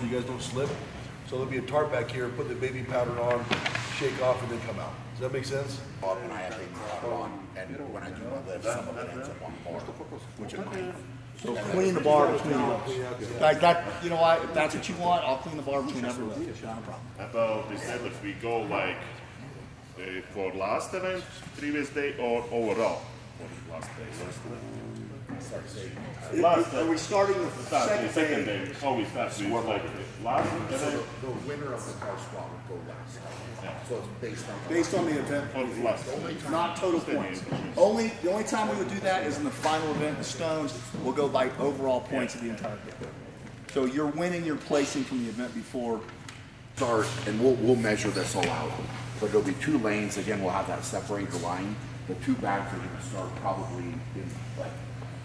so you guys don't slip. So there'll be a tarp back here, put the baby powder on, shake off, and then come out. Does that make sense? When I have baby powder on, and when I do my lift, some of it ends up on bar, which is mine. So clean the bar between lifts. Like that, you know what? If that's what you want, I'll clean the bar between every lift. Not a problem. About they said if we go like for last event, previous day, or overall for last day. Are we starting with the Second day. Oh, we start with like last event. The winner of the car squad will go last. So it's based on the event, Or last. not total points. The only time we would do that is in the final event in Stones. We'll go by overall points of the entire game. So you're winning, you're placing from the event before. Start, and we'll measure this all out. But there'll be 2 lanes. Again, we'll have that separate the line. The 2 bags are going to start probably in like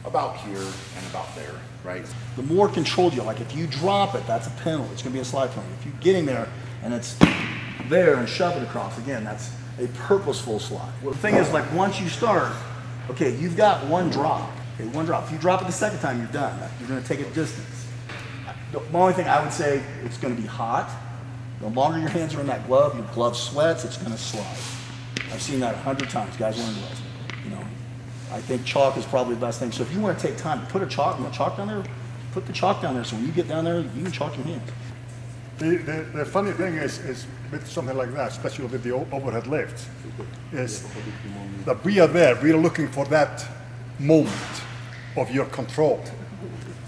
about here and about there, right? The more controlled you are, like if you drop it, that's a penalty. It's going to be a slide penalty. If you're getting there and it's there and shove it across, again, that's a purposeful slide. Well, the thing is, like once you start, okay, you've got one drop. Okay, one drop. If you drop it the second time, you're done. You're going to take a distance. The only thing I would say, it's going to be hot. The longer your hands are in that glove, your glove sweats, it's going to slide. I've seen that 100 times. Guys learn this. You know, I think chalk is probably the best thing. So if you want to take time, put a chalk down there. Put the chalk down there. So when you get down there, you can chalk your hands. The funny thing is with something like that, especially with the overhead lifts, is that we are there. We are looking for that moment of your control.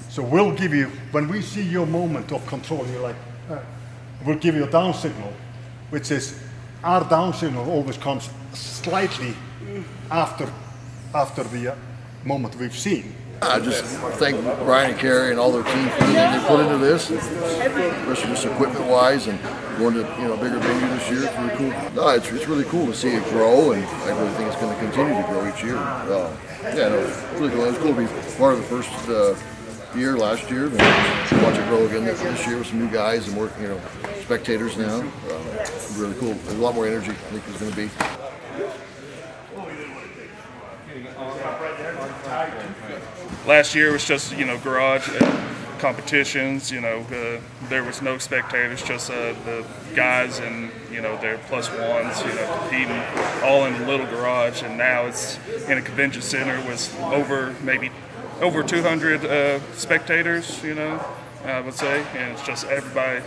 So we'll give you, when we see your moment of control, you're like, we'll give you a down signal, which is our down signal always comes slightly after the moment we've seen. I just thank Brian and Carrie and all their team for everything they put into this, especially just equipment-wise, and going to bigger venue this year. It's really cool. No, it's really cool to see it grow, and I really think it's going to continue to grow each year. Yeah, no, it's really cool. It was cool to be part of the first year last year, and watch it grow again this year with some new guys and more, spectators now. Really cool. There's a lot more energy, I think there's going to be. Last year was just, garage competitions, there was no spectators, just the guys and, their plus ones, competing all in a little garage. And now it's in a convention center with over 200 spectators, I would say. And it's just everybody,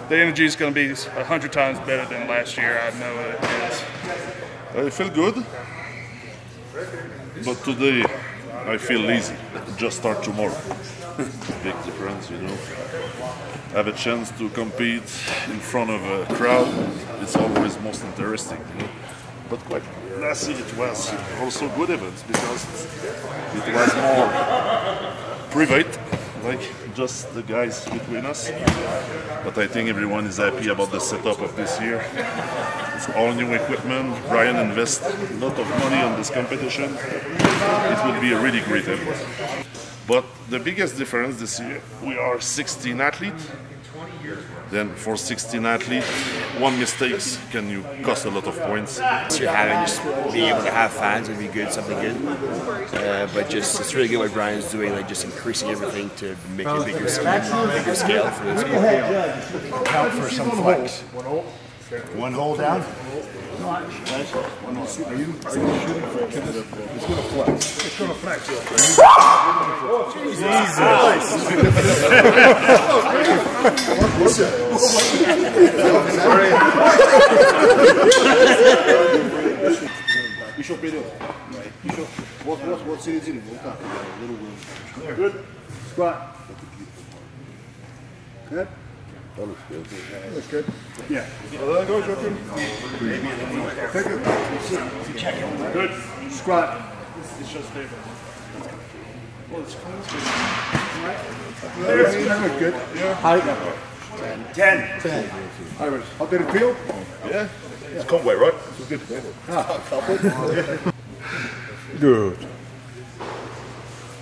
the energy is going to be 100 times better than last year. I know it is. I feel good, but today I feel lazy. Just start tomorrow. Big difference, Have a chance to compete in front of a crowd. It's always most interesting, But quite last year it was also good events because it was more private, like just the guys between us. But I think everyone is happy about the setup of this year. It's all new equipment. Brian invests a lot of money on this competition. It will be a really great event. But the biggest difference this year, we are 16 athletes. Then for 16 athletes, one mistake can cost a lot of points. So having just being able to have fans would be good, something good. But just it's really good what Brian's doing, like just increasing everything to make a bigger scale for this. Count for some flex. One hole down. Are you shooting for it's going to flex. It's going to flex. Еще вперед. Еще. Вот середину. Вот так. Good. Squat. Good. That looks good. Looks good. Yeah. Well, go, Joaquin. Take it. Good. Squat. It's just favorite. Well, it's close. That looks good. Yeah. Height. 10. All right. How did it feel? Yeah. It's Conway, right? It's good. Good.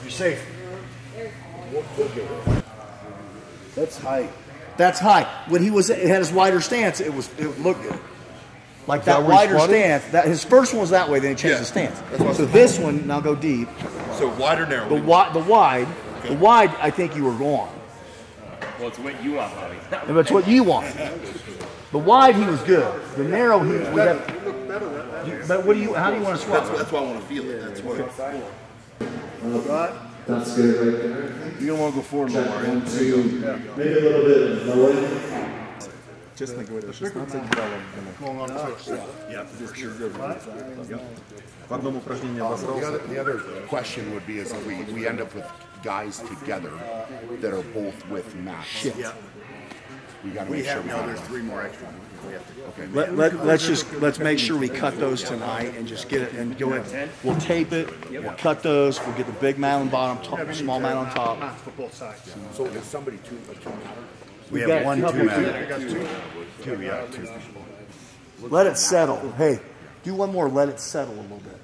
You're safe. That's high. That's high. When he had his wider stance, it looked good. Like that wider stance. His first one was that way, then he changed the stance. So this one, now go deep. So wide or narrow? The wide, I think you were wrong. Well, it's what you want, Bobby. If it's what you want. The wide, he was good. The narrow, we have. But what do you? How do you want to swap? That's why I want to feel it. That's what. That's good right there. You don't want to go forward lower. One, two, maybe a little bit lower. Just think of it. It's not taking going on The other question would be is if we end up with guys together that are both with Max. Yeah. We got to make sure we have there's 3 more extra. Okay. Let's make sure we cut those tonight and just get it and go in. We'll tape it. We'll cut those. We'll get the big mat on bottom, small mat on top. For both sides. So is somebody two matter? We have one, two mat. Let it settle. Hey, do one more. Let it settle a little bit.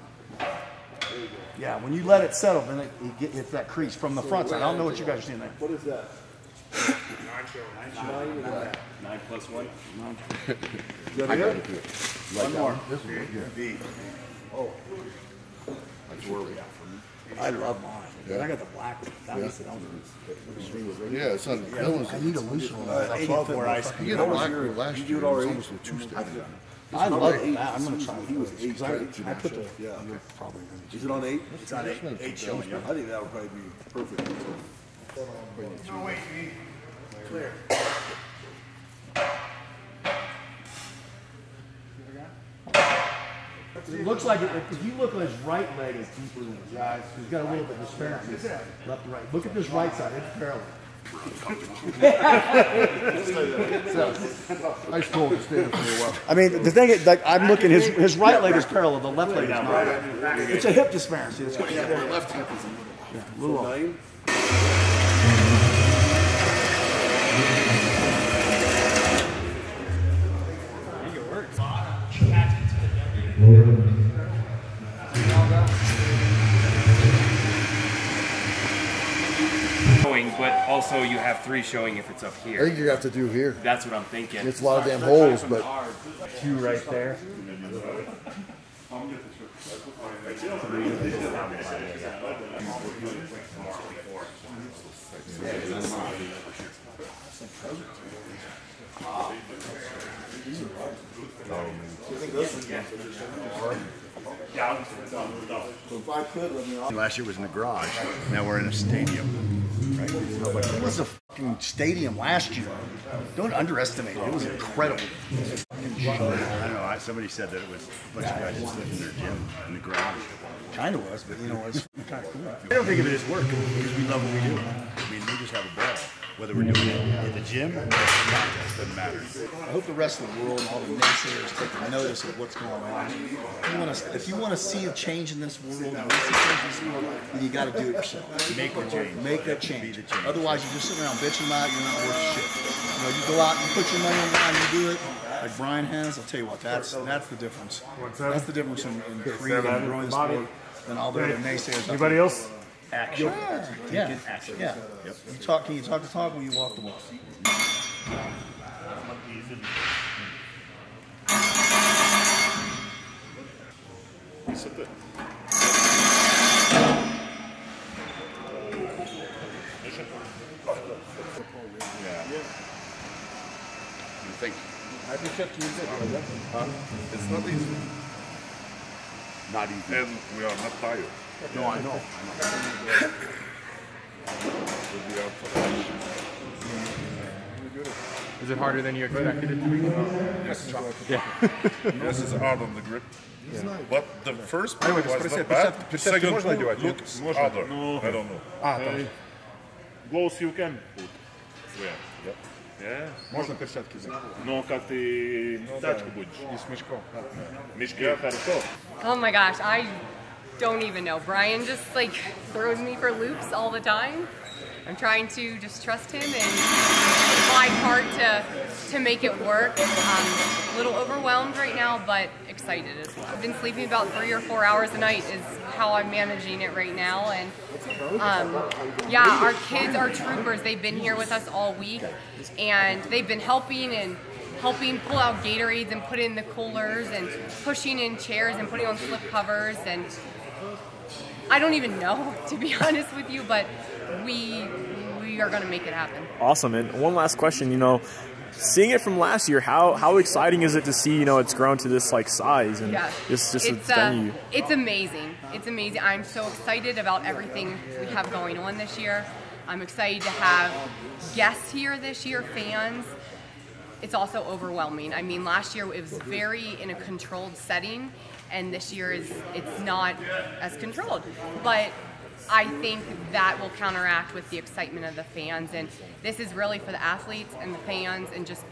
Yeah, when you let it settle, then it hits that crease from the front side. I don't know what you guys are seeing there. What is that? 9 plus 1. One more. That's where we at for me. I love mine. I got the black one. That was the Yeah, it's not. That was. I need a loose one. You get a black one last year. It was almost a 2-step. I love that. I'm going to try it. He was 8. I put the. Yeah. Probably going to. Is it on 8? It's on 8. 8 showing you. I think that would probably be perfect. Clear. It looks like if you look at his right leg is deeper than his right. He's got a little bit of disparity left to right. Look at this right side. It's parallel. I just told him to stay there for a while. I mean, the thing is, like, I'm looking, his right leg is parallel, the left leg is not. It's a hip disparity. It's Yeah, the left hip is a little off. 9? But also you have 3 showing if it's up I here. think you have to do here. That's what I'm thinking. It's a lot of damn holes, but 2 right there. Last year was in the garage. Now we're in a stadium. Right? It was a fucking stadium last year. Don't underestimate it. It was incredible. I don't know. Somebody said that it was a bunch of guys just living in their gym in the garage. Kind of was, but you know, it's kind of cool. I don't think of it as work because we love what we do. I mean, we just have a ball. Whether we're doing it at the gym or at the contest, doesn't matter. I hope the rest of the world and all the naysayers take notice of what's going on. If you want to see a change in this world, then you got to do it yourself. Make the change. Make that change. Be the change. Otherwise, you just sit around bitching about it, you're not worth shit. You know, you go out and you put your money on the line, you do it. Like Brian has, I'll tell you what, that's the difference. That's the difference in creating and growing the sport than all the other naysayers. anybody else? Action. Yeah. Yeah. Yep. Can you talk the talk when you walk the walk? You think? It's not easy. Not easy. And we are not tired. No, I know. We are tired. Is it harder than you expected it to be? Yes, yes, it's hard on the grip. But the first pull was not bad. The second pull looks harder. I don't know. Gloves you can put. Yep. Yeah. Можно перчатки взять. Но как ты тачку будешь? И с мешком. Мешки, хорошо. Oh my gosh, I don't even know. Brian just like throws me for loops all the time. I'm trying to just trust him and apply hard to make it work. I'm a little overwhelmed right now, but excited as well. I've been sleeping about 3 or 4 hours a night is how I'm managing it right now. And yeah, our kids are troopers. They've been here with us all week, and they've been helping pull out Gatorades and put in the coolers and pushing in chairs and putting on slip covers. And I don't even know, to be honest with you, but we we are going to make it happen. Awesome. And one last question, you know, seeing it from last year, how exciting is it to see, you know, it's grown to this like size and just a venue? It's amazing. It's amazing. I'm so excited about everything we have going on this year. I'm excited to have guests here this year, fans. It's also overwhelming. I mean, last year it was very in a controlled setting, and this year it's not as controlled. But I think that will counteract with the excitement of the fans, and this is really for the athletes and the fans, and just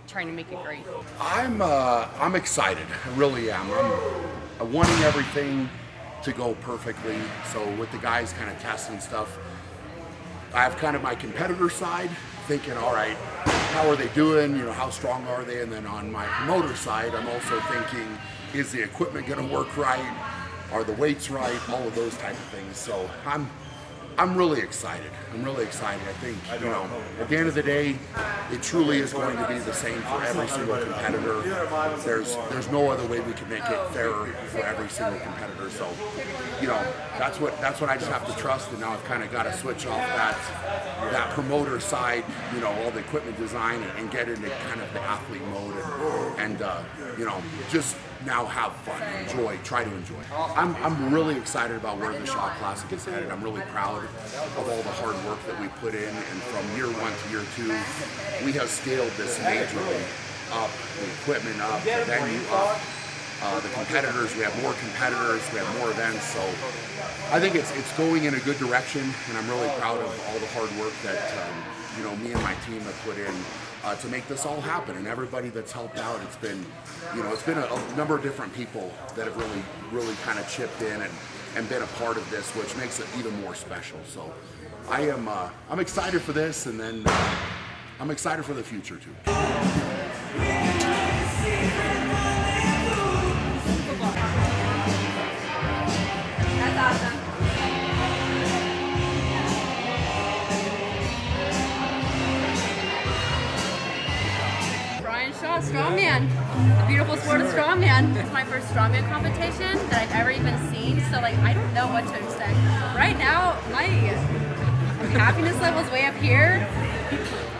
trying to make it great. I'm excited. I really am. I'm wanting everything to go perfectly. So with the guys kind of testing stuff, I have kind of my competitor side, thinking, all right, how are they doing? You know, how strong are they? And then on my promoter side, I'm also thinking, is the equipment going to work right? Are the weights right? All of those type of things. So I'm really excited. I'm really excited. I think, you know, at the end of the day, it truly is going to be the same for every single competitor. There's no other way we can make it fairer for every single competitor. So, you know, that's what I just have to trust. And now I've kind of got to switch off that promoter side, you know, all the equipment design, and get into kind of the athlete mode, and you know, just now have fun, enjoy, try to enjoy. I'm really excited about where the Shaw Classic is headed. I'm really proud of all the hard work that we put in, and from year 1 to year 2, we have scaled this majorly up, the equipment up, the venue up, the competitors. We have more competitors, we have more events. So I think it's going in a good direction, and I'm really proud of all the hard work that you know, me and my team have put in to make this all happen, and everybody that's helped out. It's been, you know, it's been a number of different people that have really kind of chipped in and been a part of this, which makes it even more special. So I'm excited for this, and then I'm excited for the future too. That's awesome. Shaw, strongman. The beautiful sport of strongman. It's my first strongman competition that I've ever even seen, so like I don't know what to expect. Right now, my happiness level's way up here.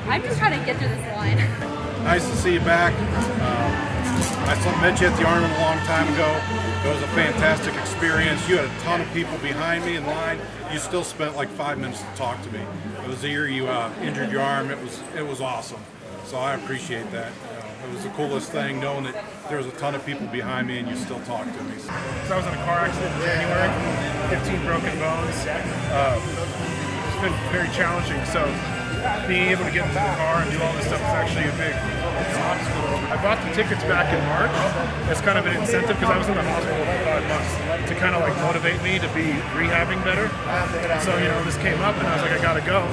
I'm just trying to get through this line. Nice to see you back. I met you at the Arnold a long time ago. It was a fantastic experience. You had a ton of people behind me in line. You still spent like 5 minutes to talk to me. It was the year you injured your arm. It was awesome. So I appreciate that. It was the coolest thing, knowing that there was a ton of people behind me and you still talked to me. So I was in a car accident in January, 15 broken bones. It's been very challenging. So being able to get into the car and do all this stuff is actually a big obstacle. I bought the tickets back in March as kind of an incentive, because I was in the hospital for 5 months, to kind of like motivate me to be rehabbing better. So, you know, this came up and I was like, I gotta go.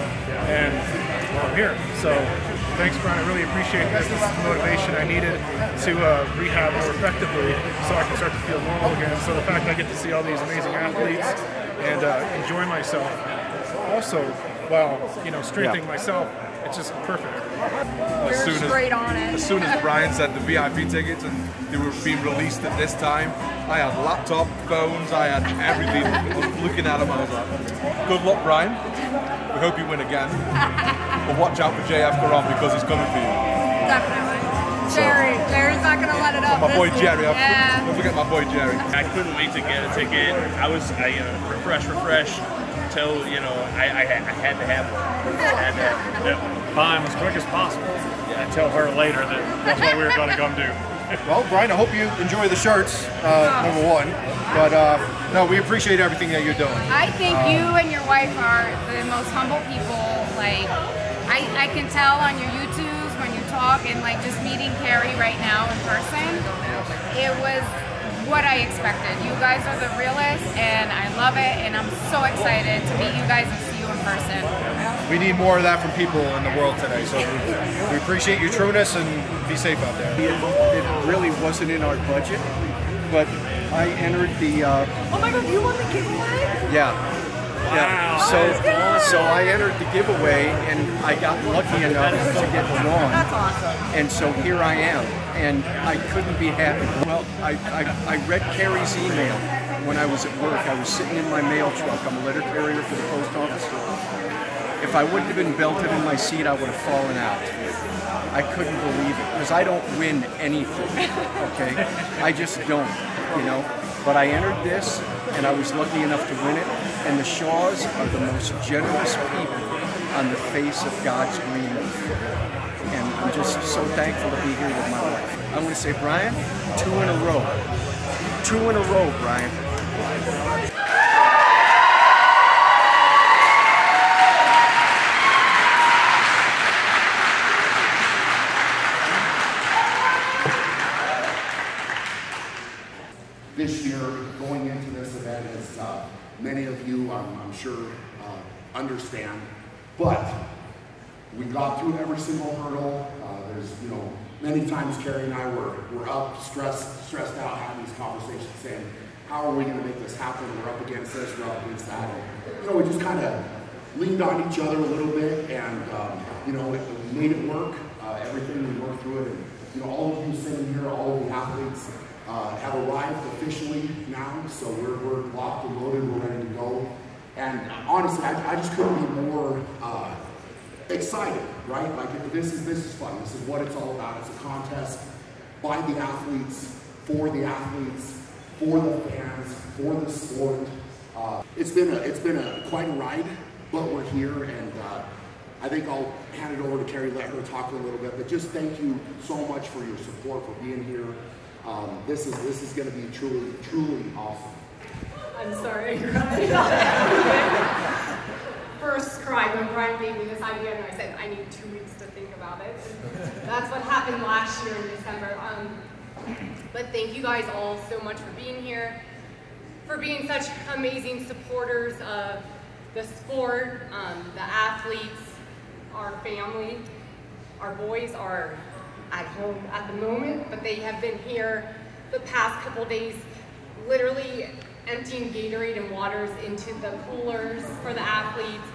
And well, I'm here. So thanks, Brian. I really appreciate this. This is the motivation I needed to rehab more effectively, so I can start to feel normal again. So the fact that I get to see all these amazing athletes and enjoy myself, also while, you know, strengthening myself, it's just perfect. As soon as Brian said the VIP tickets and they were being released at this time, I had laptop, phones, I had everything. I was looking at them, I was like, good luck, Brian. We hope you win again. But watch out for JF Caron, because he's coming for you. Definitely. Jerry's not going to let it up. My boy Jerry. Yeah. Don't forget my boy Jerry. I couldn't wait to get a ticket. I refresh. Till, you know, I had to have one. Buy them as quick as possible. Yeah, tell her later that that's what we were going to come do. Well, Brian, I hope you enjoy the shirts, number one. But no, we appreciate everything that you're doing. I think you and your wife are the most humble people. Like, I can tell on your YouTubes when you talk, and like just meeting Carrie right now in person, it was what I expected. You guys are the realest, and I love it, and I'm so excited to meet you guys and see you in person. We need more of that from people in the world today, so we appreciate your trueness, and be safe out there. It really wasn't in our budget, but I entered the... Oh my God, you won the giveaway? Yeah. Yeah, so I entered the giveaway, and I got lucky enough to get drawn. That's awesome. And so here I am, and I couldn't be happy. Well, I read Carrie's email when I was at work. I was sitting in my mail truck. I'm a letter carrier for the post office. If I wouldn't have been belted in my seat, I would have fallen out. I couldn't believe it because I don't win anything, okay? I just don't, you know? But I entered this and I was lucky enough to win it. And the Shaws are the most generous people on the face of God's green earth. And I'm just so thankful to be here with my wife. I'm going to say, Brian, 2 in a row. 2 in a row, Brian. This year, going into this event, as many of you, I'm sure, understand, but we got through every single hurdle. There's, you know, many times Carrie and I were up, stressed out, having these conversations, saying, how are we going to make this happen? We're up against this, we're up against that. And, you know, we just kind of leaned on each other a little bit, and you know, we made it work. Everything we worked through it, and you know, all of you sitting here, all of the athletes have arrived officially now, so we're locked and loaded, we're ready to go. And honestly, I just couldn't be more excited, right? Like this is fun. This is what it's all about. It's a contest by the athletes, for the fans, for the sport. It's been quite a ride, but we're here, and I think I'll hand it over to Carrie, let her talk a little bit. But just thank you so much for your support, for being here. This is going to be truly awesome. I'm sorry. First cried when Brian gave me this idea, and I said I need 2 weeks to think about it. That's what happened last year in December. But thank you guys all so much for being here, for being such amazing supporters of the sport, the athletes, our family. Our boys are at home at the moment, but they have been here the past couple days, literally emptying Gatorade and waters into the coolers for the athletes.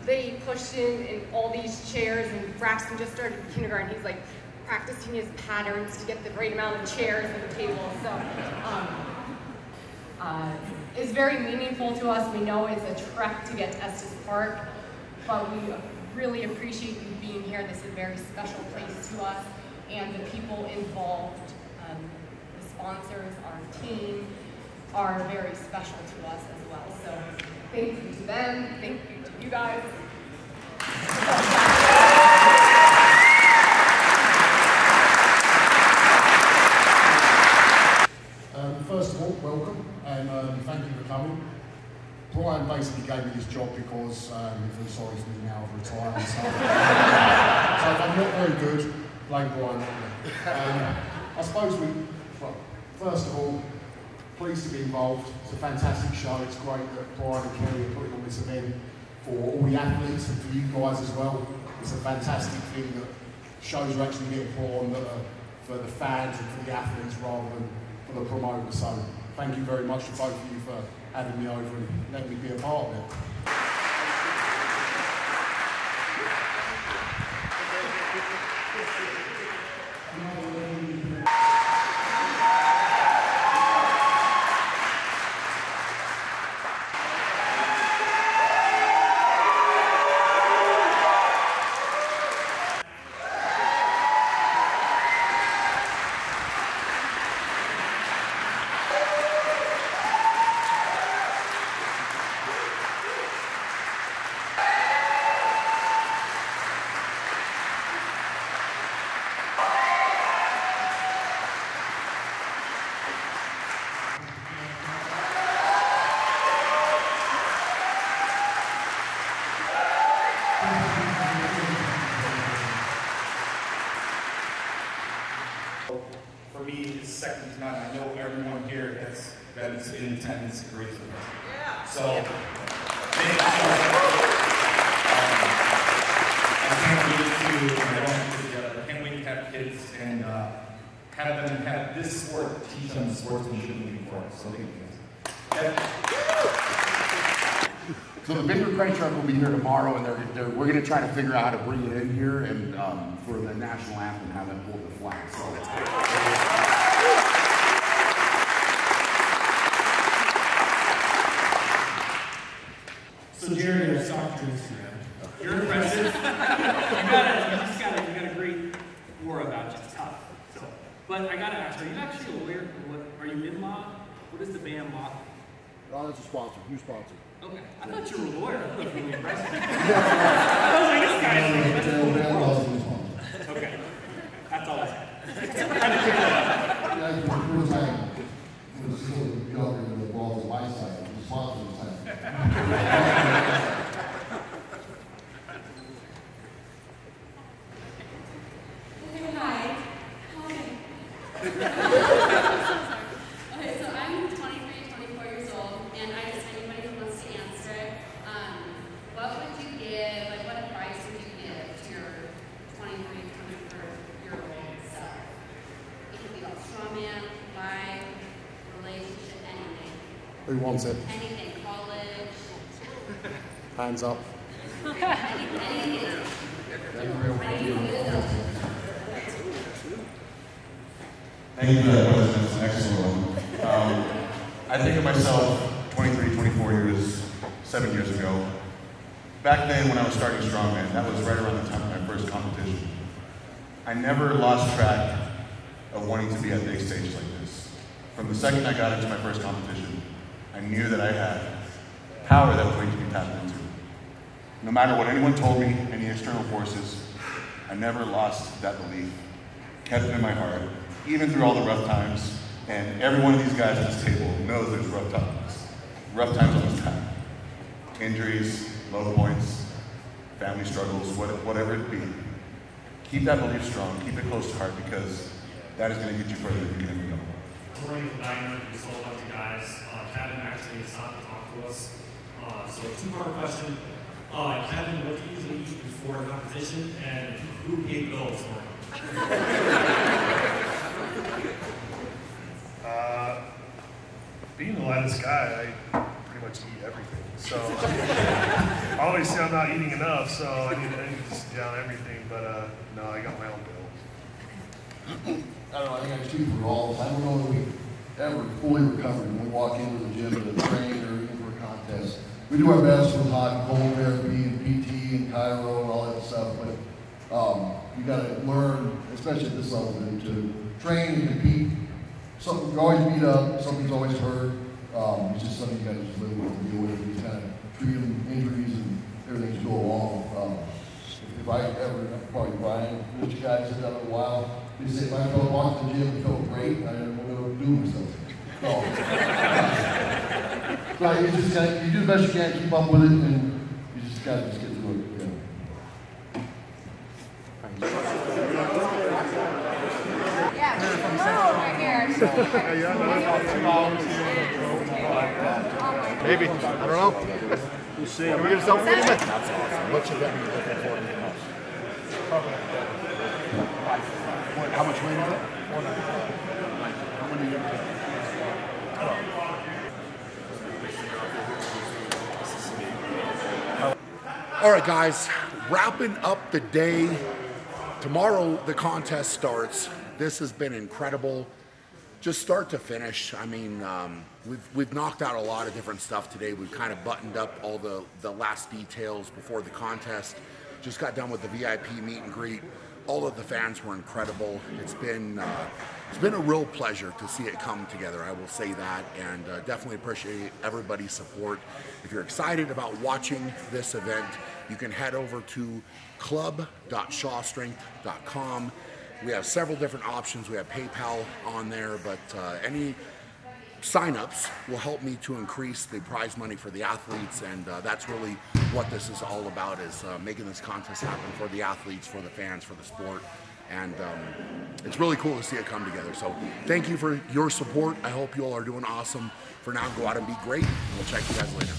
They pushed in all these chairs, and Braxton just started kindergarten. He's like practicing his patterns to get the right amount of chairs at the table. So it's very meaningful to us. We know it's a trek to get to Estes Park, but we really appreciate you being here. This is a very special place to us, and the people involved, the sponsors, our team, are very special to us as well. So thank you to them, thank you to you guys. First of all, welcome, and thank you for coming. Brian basically gave me this job because he feels sorry for me now, I've retired and stuff. So if I'm not very good, blame Brian, not me. I suppose well, first of all, pleased to be involved. It's a fantastic show. It's great that Brian and Kerry are putting on this event for all the athletes and for you guys as well. It's a fantastic thing that shows are actually getting put on that are for the fans and for the athletes rather than for the promoters. So thank you very much to both of you for having me over and letting me be a part of it. For me, it's second to none. I know everyone here that is in attendance agrees with us. Yeah. So, thank you so much. I can't wait to have kids and have them have this sport, teach them the sportsmanship moving forward. So thank you guys. So the bigger crane truck will be here tomorrow, and we're going to try to figure out how to bring it in here and for the national anthem, have them hold the flag. So that's So Jerry, I talked to Instagram. You're But I gotta ask, are you actually aware? Are you in law? What is the band law? Oh, that's a sponsor, new sponsor. Okay, I thought you were a lawyer. I thought you were really impressive. I was like, this guy's okay, that's all I had. The ball is my side, the sponsor's side. Hi. Okay, so I'm 23, 24 years old, and I just, anybody who wants to answer it, what would you give, like what advice would you give to your 23, 24-year-old self? It could be about strongman, life, relationship, anything. Who wants it? Anything, college. Hands up. Anything. Thank you for that question. That's an excellent one. I think of myself 23, 24 years, 7 years ago. Back then when I was starting Strongman, that was right around the time of my first competition. I never lost track of wanting to be at big stages like this. From the second I got into my first competition, I knew that I had power that was going to be tapped into. No matter what anyone told me, any external forces, I never lost that belief, kept it in my heart, even through all the rough times. And every one of these guys at this table knows there's rough times on this path. Injuries, low points, family struggles, whatever it be. Keep that belief strong, keep it close to heart, because that is going to get you further than you can ever go. We're running with Dynamite, we sold a bunch of guys. Kevin actually stopped to talk to us. So two-part question. Kevin, what do you usually eat before a competition, and who paid bills for it? Being the lightest guy, I pretty much eat everything. So obviously I'm not eating enough, so I need to sit down everything. But no, I got my own bill. I don't know, I think I speak for all of us. I don't know that we ever fully recovered when we walk into the gym to train or even for a contest. We do our best with hot and cold therapy and PT and chiro and all that stuff, but you got to learn, especially at this level, to train and compete. You're always beat up, something's always hurt. It's just something you got to just live with and deal with. You kind of treat them injuries and everything to go along. If I ever, probably Brian, which guys have done it a while, they say if I felt walk to the gym and felt great, I didn't know what to do with something. So you just got you do the best you can, keep up with it, and you just got to just get through it. Maybe. I don't know. We'll see. Can we get a selfie? That's awesome. What's your event you're looking for in the most? How much weight is it? 490. How many you have? All right, guys, wrapping up the day. Tomorrow the contest starts. This has been incredible, just start to finish. I mean, we've knocked out a lot of different stuff today. We've kind of buttoned up all the last details before the contest. Just got done with the VIP meet and greet. All of the fans were incredible. It's been a real pleasure to see it come together, I will say that, and definitely appreciate everybody's support. If you're excited about watching this event, you can head over to club.shawstrength.com. We have several different options. We have PayPal on there, but any signups will help me to increase the prize money for the athletes, and that's really what this is all about, is making this contest happen for the athletes, for the fans, for the sport, and it's really cool to see it come together. So thank you for your support. I hope you all are doing awesome. For now, go out and be great, and we'll check you guys later.